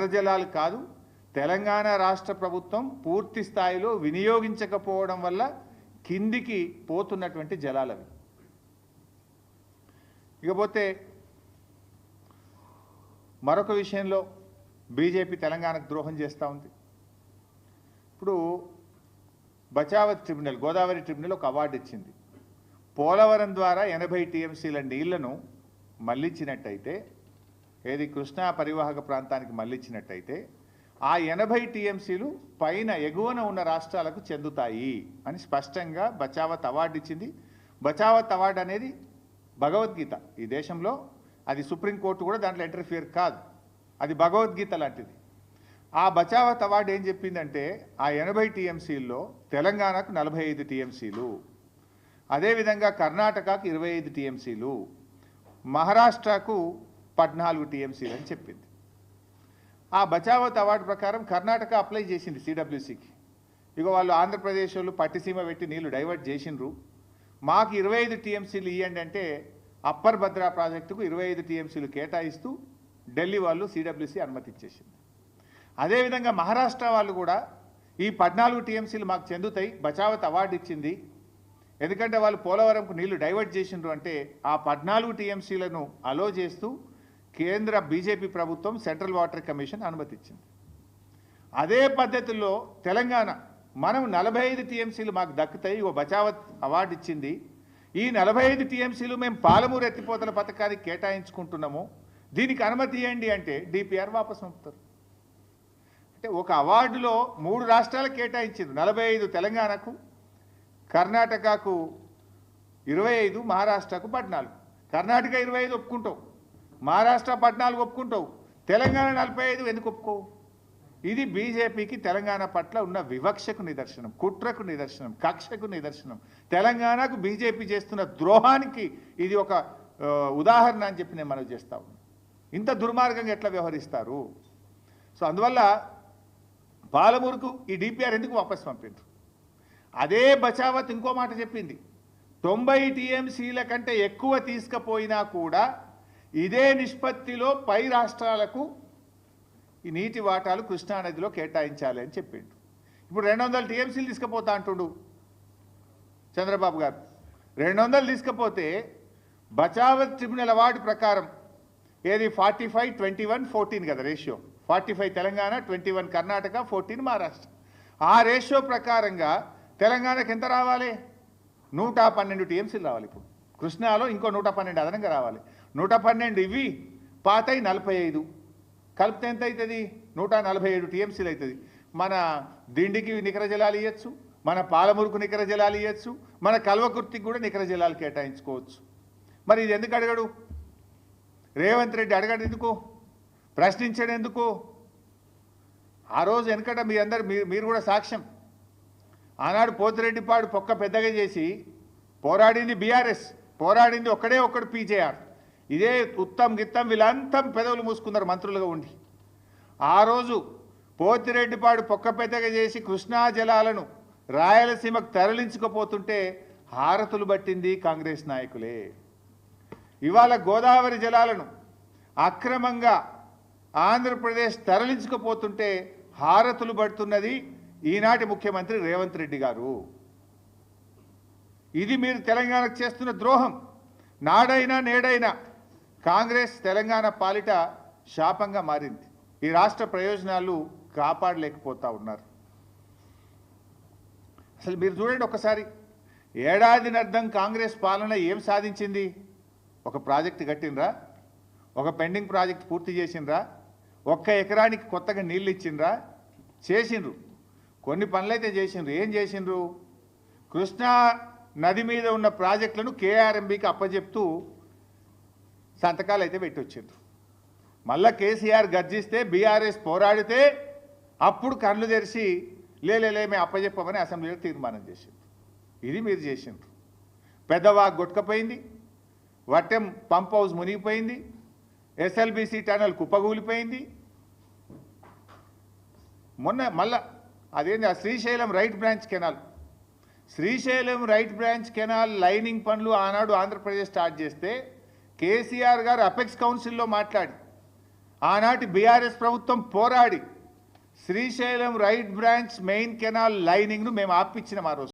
వరద జలాలు కాదు, తెలంగాణ రాష్ట్ర ప్రభుత్వం పూర్తి స్థాయిలో వినియోగించకపోవడం వల్ల కిందికి పోతున్నటువంటి జలాలవి. ఇకపోతే మరొక విషయంలో బీజేపీ తెలంగాణకు ద్రోహం చేస్తూ ఉంది. ఇప్పుడు బచావత్ ట్రిబ్యునల్, గోదావరి ట్రిబ్యునల్ ఒక అవార్డు ఇచ్చింది. పోలవరం ద్వారా 80 టీఎంసీల నీళ్లను మళ్లించినట్టయితే, ఏది కృష్ణా పరివాహక ప్రాంతానికి మళ్లించినట్టయితే ఆ 80 టీఎంసీలు పైన ఎగువన ఉన్న రాష్ట్రాలకు చెందుతాయి అని స్పష్టంగా బచావత్ అవార్డు ఇచ్చింది. బచావత్ అవార్డు అనేది భగవద్గీత. ఈ దేశంలో అది సుప్రీంకోర్టు కూడా దాంట్లో ఇంటర్ఫియర్ కాదు, అది భగవద్గీత లాంటిది. ఆ బచావత్ అవార్డు ఏం చెప్పిందంటే ఆ 80 టీఎంసీల్లో తెలంగాణకు 45 టీఎంసీలు, అదేవిధంగా కర్ణాటకకు 25 టీఎంసీలు, మహారాష్ట్రకు 14 టీఎంసీలు అని చెప్పింది. ఆ బచావత్ అవార్డు ప్రకారం కర్ణాటక అప్లై చేసింది సిడబ్ల్యూసీకి. ఇక వాళ్ళు ఆంధ్రప్రదేశ్ వాళ్ళు పట్టిసీమ పెట్టి నీళ్లు డైవర్ట్ చేసిండ్రు, మాకు 25 టీఎంసీలు ఇవ్వండి అంటే అప్పర్ భద్రా ప్రాజెక్టుకు 25 టీఎంసీలు కేటాయిస్తూ ఢిల్లీ వాళ్ళు సిడబ్ల్యూసీ అనుమతి ఇచ్చేసింది. అదేవిధంగా మహారాష్ట్ర వాళ్ళు కూడా ఈ 14 టీఎంసీలు మాకు చెందుతాయి, బచావత్ అవార్డు ఇచ్చింది, ఎందుకంటే వాళ్ళు పోలవరంకు నీళ్లు డైవర్ట్ చేసిండ్రు అంటే ఆ 14 టీఎంసీలను అలో చేస్తూ కేంద్ర బీజేపీ ప్రభుత్వం సెంట్రల్ వాటర్ కమిషన్ అనుమతి ఇచ్చింది. అదే పద్ధతిలో తెలంగాణ మనం 45 టీఎంసీలు మాకు దక్కుతాయి, ఓ బచావత్ అవార్డు ఇచ్చింది, ఈ 45 టీఎంసీలు మేము పాలమూరు ఎత్తిపోతల పథకానికి కేటాయించుకుంటున్నాము, దీనికి అనుమతి ఇవ్వండి అంటే డిపిఆర్ వాపసు పంపుతారు. అంటే ఒక అవార్డులో 3 రాష్ట్రాలకు కేటాయించారు, 45 తెలంగాణకు, కర్ణాటకకు 25, మహారాష్ట్రకు 14. కర్ణాటక 25 ఒప్పుకుంటావు, మహారాష్ట్ర 14 ఒప్పుకుంటావు, తెలంగాణ 45 ఎందుకు ఒప్పుకోవు? ఇది బీజేపీకి తెలంగాణ పట్ల ఉన్న వివక్షకు నిదర్శనం, కుట్రకు నిదర్శనం, కక్షకు నిదర్శనం. తెలంగాణకు బీజేపీ చేస్తున్న ద్రోహానికి ఇది ఒక ఉదాహరణ అని చెప్పి నేను మనవి చేస్తా ఉన్నాను. ఇంత దుర్మార్గంగా ఎట్లా వ్యవహరిస్తారు? సో అందువల్ల పాలమూరుకు ఈ డిపిఆర్ ఎందుకు వాపసు పంపిండ్రు? అదే బచావత్ ఇంకో మాట చెప్పింది, 90 టీఎంసీల కంటే ఎక్కువ తీసుకుపోయినా కూడా ఇదే నిష్పత్తిలో పై రాష్ట్రాలకు ఈ నీటి వాటాలు కృష్ణానదిలో కేటాయించాలి అని చెప్పిండు. ఇప్పుడు 200 టీఎంసీలు తీసుకుపోతా అంటుండు చంద్రబాబు గారు. 200 తీసుకపోతే బచావత్ ట్రిబ్యునల్ అవార్డు ప్రకారం ఏది 45-21-14 కదా రేషియో, 45 తెలంగాణ, 21 కర్ణాటక, 14 మహారాష్ట్ర. ఆ రేషియో ప్రకారంగా తెలంగాణకు ఎంత రావాలి? 112 టీఎంసీలు రావాలి. ఇప్పుడు కృష్ణాలో ఇంకో 112 అదనంగా రావాలి. 112 ఇవి పాతై 45 కలిపితే ఎంత అవుతుంది? 147 టీఎంసీలు అవుతుంది. మన దిండికి నికర జలాలు ఇవ్వచ్చు, మన పాలమూరుకు నికర జలాలు ఇవ్వచ్చు, మన కల్వకుర్తికి కూడా నికర జలాలు కేటాయించుకోవచ్చు. మరి ఇది ఎందుకు అడగడు రేవంత్ రెడ్డి? అడగడు ఎందుకు? ప్రశ్నించడం ఎందుకు? ఆ రోజు వెనకట మీ అందరు మీరు కూడా సాక్ష్యం. ఆనాడు పోతిరెడ్డిపాడు పొక్క పెద్దగా చేసి పోరాడింది బీఆర్ఎస్, పోరాడింది ఒక్కడు పీజేఆర్. ఇదే ఉత్తమ్ గిత్తం వీళ్ళంతా పెదవులు మూసుకున్నారు మంత్రులుగా ఉండి. ఆ రోజు పోతిరెడ్డిపాడు పొక్క పెద్దగా చేసి కృష్ణా జలాలను రాయలసీమకు తరలించుకుపోతుంటే హారతులు పట్టింది కాంగ్రెస్ నాయకులే. ఇవాళ గోదావరి జలాలను అక్రమంగా ఆంధ్రప్రదేశ్ తరలించుకుపోతుంటే హారతులు పడుతున్నది ఈనాటి ముఖ్యమంత్రి రేవంత్ రెడ్డి గారు. ఇది మీరు తెలంగాణకు చేస్తున్న ద్రోహం. నాడైనా నేడైనా కాంగ్రెస్ తెలంగాణ పాలిట శాపంగా మారింది. ఈ రాష్ట్ర ప్రయోజనాలు కాపాడలేకపోతా ఉన్నారు. అసలు మీరు చూడండి ఒకసారి, ఏడాదినర్థం కాంగ్రెస్ పాలన ఏం సాధించింది? ఒక ప్రాజెక్టు కట్టినరా? ఒక పెండింగ్ ప్రాజెక్ట్ పూర్తి చేసిండ్రా? 1 ఎకరానికి కొత్తగా నీళ్ళు ఇచ్చిండ్రా? చేసిండ్రు. కొన్ని పనులైతే చేసిండ్రు. ఏం చేసిండ్రు? కృష్ణా నది మీద ఉన్న ప్రాజెక్టులను కేఆర్ఎంబీకి అప్పచెప్తూ సంతకాలు అయితే పెట్టి వచ్చిండ్రు. మళ్ళా కేసీఆర్ గర్జిస్తే, బీఆర్ఎస్ పోరాడితే అప్పుడు కళ్ళు తెరిచి లేలే మేము అప్పచెప్పమని అసెంబ్లీలో తీర్మానం చేసిండ్రు. ఇది మీరు చేసిండ్రు. పెద్దవాగు కొట్టుకపోయింది, వట్టెం పంప్ హౌస్ మునిగిపోయింది, ఎస్ఎల్బీసీ టనల్ కుప్పగూలిపోయింది. మొన్న మళ్ళా అదేంటి ఆ Srisailam right branch canal, Srisailam right branch canal lining పనులు ఆనాడు ఆంధ్రప్రదేశ్ స్టార్ట్ చేస్తే కేసీఆర్ గారు అపెక్స్ కౌన్సిల్లో మాట్లాడి ఆనాటి బీఆర్ఎస్ ప్రభుత్వం పోరాడి Srisailam right branch main canal లైనింగ్ను మేము ఆపిచ్చినాం ఆ రోజు.